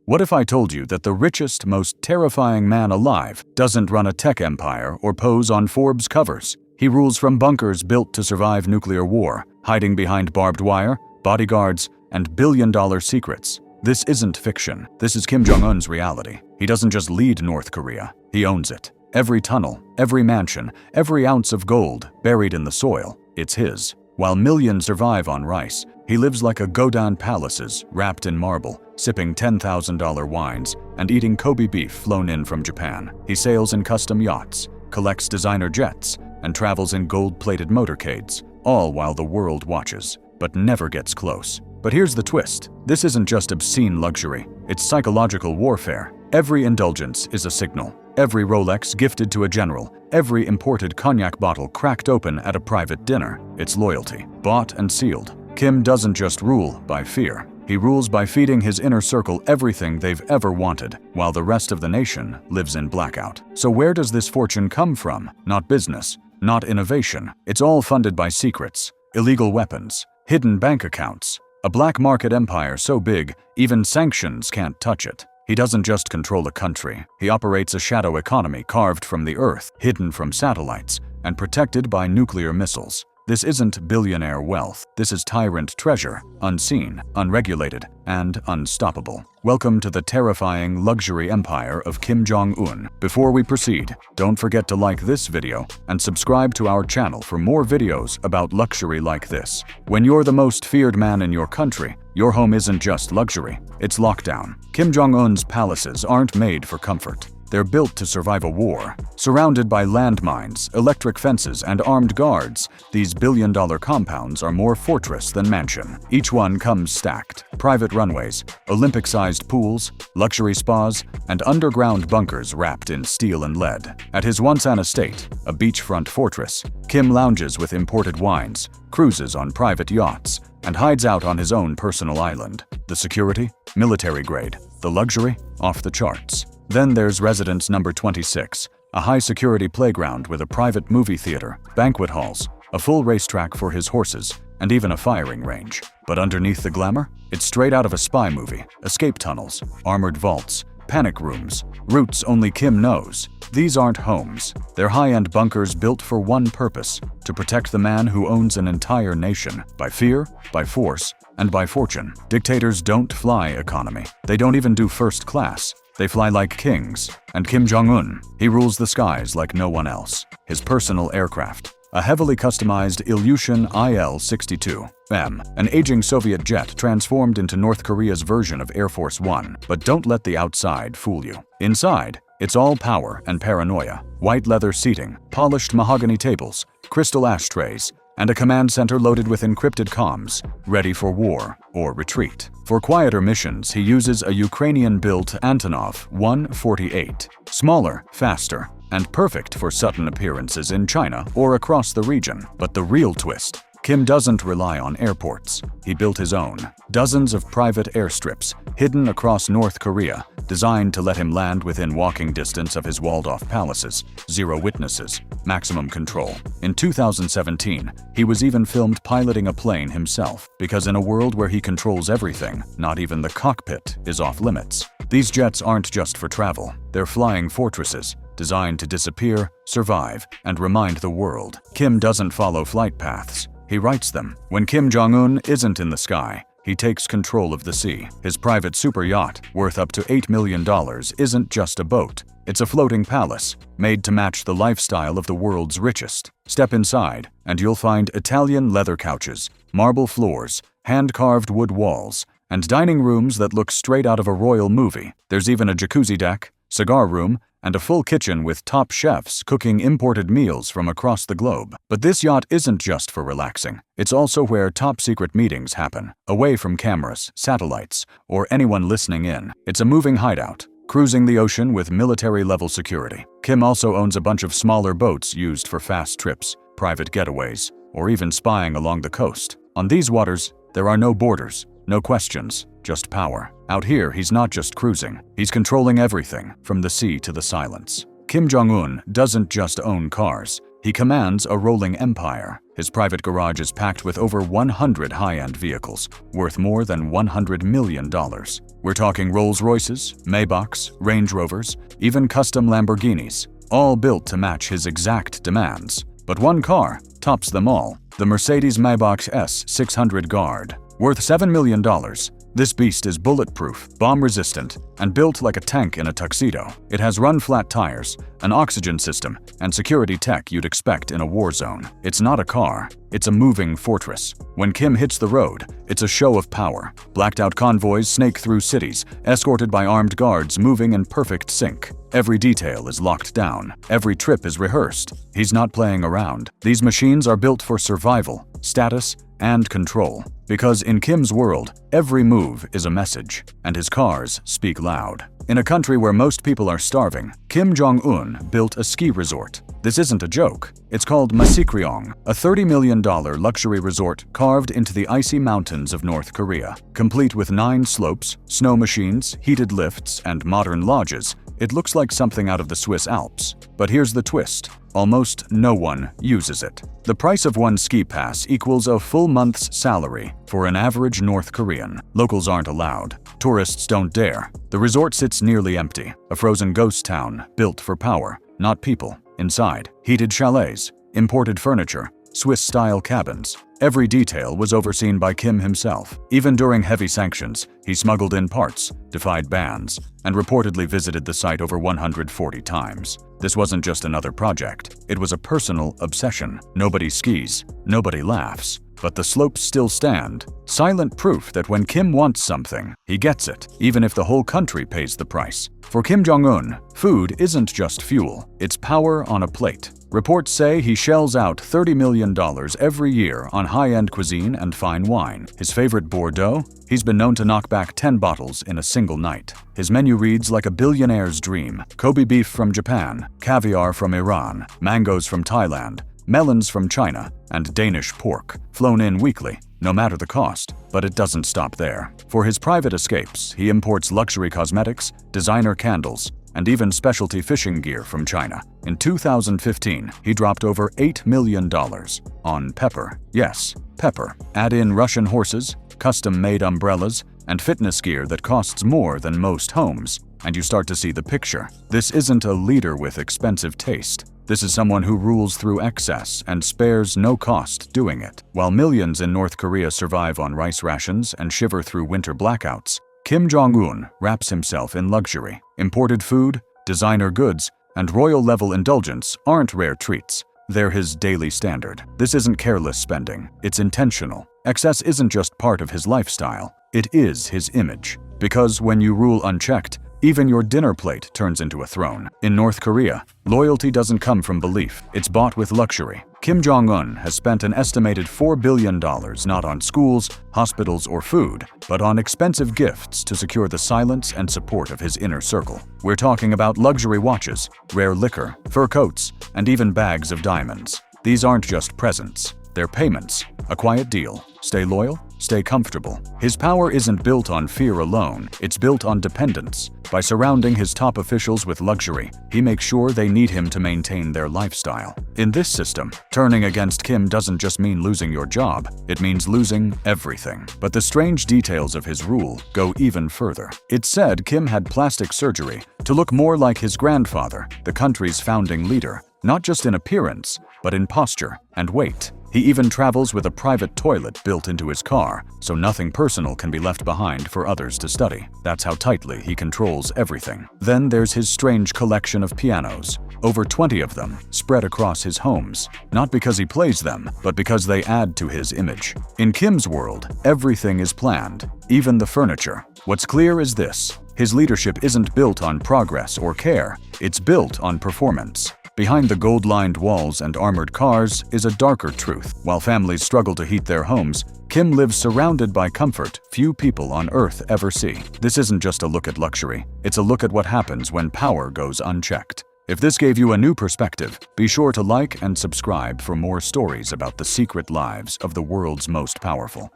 What if I told you that the richest, most terrifying man alive doesn't run a tech empire or pose on Forbes covers? He rules from bunkers built to survive nuclear war, hiding behind barbed wire, bodyguards, and billion-dollar secrets. This isn't fiction. This is Kim Jong-un's reality. He doesn't just lead North Korea. He owns it. Every tunnel, every mansion, every ounce of gold buried in the soil, it's his. While millions survive on rice, he lives like a Godan palaces wrapped in marble, sipping $10,000 wines and eating Kobe beef flown in from Japan. He sails in custom yachts, collects designer jets, and travels in gold-plated motorcades, all while the world watches, but never gets close. But here's the twist. This isn't just obscene luxury. It's psychological warfare. Every indulgence is a signal. Every Rolex gifted to a general, every imported cognac bottle cracked open at a private dinner, it's loyalty, bought and sealed. Kim doesn't just rule by fear. He rules by feeding his inner circle everything they've ever wanted, while the rest of the nation lives in blackout. So where does this fortune come from? Not business, not innovation. It's all funded by secrets, illegal weapons, hidden bank accounts, a black market empire so big, even sanctions can't touch it. He doesn't just control a country. He operates a shadow economy carved from the earth, hidden from satellites, and protected by nuclear missiles. This isn't billionaire wealth. This is tyrant treasure, unseen, unregulated, and unstoppable. Welcome to the terrifying luxury empire of Kim Jong-un. Before we proceed, don't forget to like this video and subscribe to our channel for more videos about luxury like this. When you're the most feared man in your country, your home isn't just luxury, it's lockdown. Kim Jong-un's palaces aren't made for comfort. They're built to survive a war. Surrounded by landmines, electric fences, and armed guards, these billion-dollar compounds are more fortress than mansion. Each one comes stacked. Private runways, Olympic-sized pools, luxury spas, and underground bunkers wrapped in steel and lead. At his once-an estate, a beachfront fortress, Kim lounges with imported wines, cruises on private yachts, and hides out on his own personal island. The security? Military grade. The luxury? Off the charts. Then there's residence number 26, a high-security playground with a private movie theater, banquet halls, a full racetrack for his horses, and even a firing range. But underneath the glamour, it's straight out of a spy movie. Escape tunnels, armored vaults, panic rooms, routes only Kim knows. These aren't homes. They're high-end bunkers built for one purpose: to protect the man who owns an entire nation. By fear, by force, and by fortune. Dictators don't fly economy. They don't even do first class. They fly like kings. And Kim Jong-un, he rules the skies like no one else. His personal aircraft, a heavily customized Ilyushin IL-62M, an aging Soviet jet transformed into North Korea's version of Air Force One. But don't let the outside fool you. Inside, it's all power and paranoia. White leather seating, polished mahogany tables, crystal ashtrays, and a command center loaded with encrypted comms, ready for war or retreat. For quieter missions, he uses a Ukrainian-built Antonov 148. Smaller, faster, and perfect for sudden appearances in China or across the region. But the real twist: Kim doesn't rely on airports. He built his own. Dozens of private airstrips, hidden across North Korea, designed to let him land within walking distance of his walled-off palaces. Zero witnesses, maximum control. In 2017, he was even filmed piloting a plane himself, because in a world where he controls everything, not even the cockpit is off-limits. These jets aren't just for travel. They're flying fortresses, designed to disappear, survive, and remind the world. Kim doesn't follow flight paths. He writes them. When Kim Jong-un isn't in the sky, he takes control of the sea. His private super yacht, worth up to $8 million, isn't just a boat. It's a floating palace, made to match the lifestyle of the world's richest. Step inside, and you'll find Italian leather couches, marble floors, hand-carved wood walls, and dining rooms that look straight out of a royal movie. There's even a jacuzzi deck, cigar room, and a full kitchen with top chefs cooking imported meals from across the globe. But this yacht isn't just for relaxing. It's also where top-secret meetings happen, away from cameras, satellites, or anyone listening in. It's a moving hideout, cruising the ocean with military-level security. Kim also owns a bunch of smaller boats used for fast trips, private getaways, or even spying along the coast. On these waters, there are no borders, no questions, just power. Out here, he's not just cruising. He's controlling everything, from the sea to the silence. Kim Jong-un doesn't just own cars. He commands a rolling empire. His private garage is packed with over 100 high-end vehicles, worth more than $100 million. We're talking Rolls-Royces, Maybachs, Range Rovers, even custom Lamborghinis, all built to match his exact demands. But one car tops them all, the Mercedes Maybach S600 Guard, worth $7 million. This beast is bulletproof, bomb-resistant, and built like a tank in a tuxedo. It has run-flat tires, an oxygen system, and security tech you'd expect in a war zone. It's not a car, it's a moving fortress. When Kim hits the road, it's a show of power. Blacked-out convoys snake through cities, escorted by armed guards moving in perfect sync. Every detail is locked down. Every trip is rehearsed. He's not playing around. These machines are built for survival, status, and control. Because in Kim's world, every move is a message, and his cars speak loud. In a country where most people are starving, Kim Jong-un built a ski resort. This isn't a joke. It's called Masikryong, a $30 million luxury resort carved into the icy mountains of North Korea. Complete with 9 slopes, snow machines, heated lifts, and modern lodges, it looks like something out of the Swiss Alps. But here's the twist. Almost no one uses it. The price of one ski pass equals a full month's salary for an average North Korean. Locals aren't allowed. Tourists don't dare. The resort sits nearly empty, a frozen ghost town built for power, not people. Inside, heated chalets, imported furniture, Swiss-style cabins. Every detail was overseen by Kim himself. Even during heavy sanctions, he smuggled in parts, defied bans, and reportedly visited the site over 140 times. This wasn't just another project. It was a personal obsession. Nobody skis, nobody laughs, but the slopes still stand. Silent proof that when Kim wants something, he gets it, even if the whole country pays the price. For Kim Jong-un, food isn't just fuel, it's power on a plate. Reports say he shells out $30 million every year on high-end cuisine and fine wine. His favorite Bordeaux? He's been known to knock back 10 bottles in a single night. His menu reads like a billionaire's dream. Kobe beef from Japan, caviar from Iran, mangoes from Thailand, melons from China, and Danish pork, flown in weekly, no matter the cost. But it doesn't stop there. For his private escapes, he imports luxury cosmetics, designer candles, and even specialty fishing gear from China. In 2015, he dropped over $8 million on pepper. Yes, pepper. Add in Russian horses, custom-made umbrellas, and fitness gear that costs more than most homes, and you start to see the picture. This isn't a leader with expensive taste. This is someone who rules through excess and spares no cost doing it. While millions in North Korea survive on rice rations and shiver through winter blackouts, Kim Jong-un wraps himself in luxury. Imported food, designer goods, and royal-level indulgence aren't rare treats. They're his daily standard. This isn't careless spending, it's intentional. Excess isn't just part of his lifestyle, it is his image. Because when you rule unchecked, even your dinner plate turns into a throne. In North Korea, loyalty doesn't come from belief, it's bought with luxury. Kim Jong-un has spent an estimated $4 billion not on schools, hospitals, or food, but on expensive gifts to secure the silence and support of his inner circle. We're talking about luxury watches, rare liquor, fur coats, and even bags of diamonds. These aren't just presents, they're payments. A quiet deal. Stay loyal, stay comfortable. His power isn't built on fear alone, it's built on dependence. By surrounding his top officials with luxury, he makes sure they need him to maintain their lifestyle. In this system, turning against Kim doesn't just mean losing your job, it means losing everything. But the strange details of his rule go even further. It's said Kim had plastic surgery to look more like his grandfather, the country's founding leader, not just in appearance, but in posture and weight. He even travels with a private toilet built into his car, so nothing personal can be left behind for others to study. That's how tightly he controls everything. Then there's his strange collection of pianos, over 20 of them, spread across his homes. Not because he plays them, but because they add to his image. In Kim's world, everything is planned, even the furniture. What's clear is this: his leadership isn't built on progress or care, it's built on performance. Behind the gold-lined walls and armored cars is a darker truth. While families struggle to heat their homes, Kim lives surrounded by comfort few people on Earth ever see. This isn't just a look at luxury, it's a look at what happens when power goes unchecked. If this gave you a new perspective, be sure to like and subscribe for more stories about the secret lives of the world's most powerful.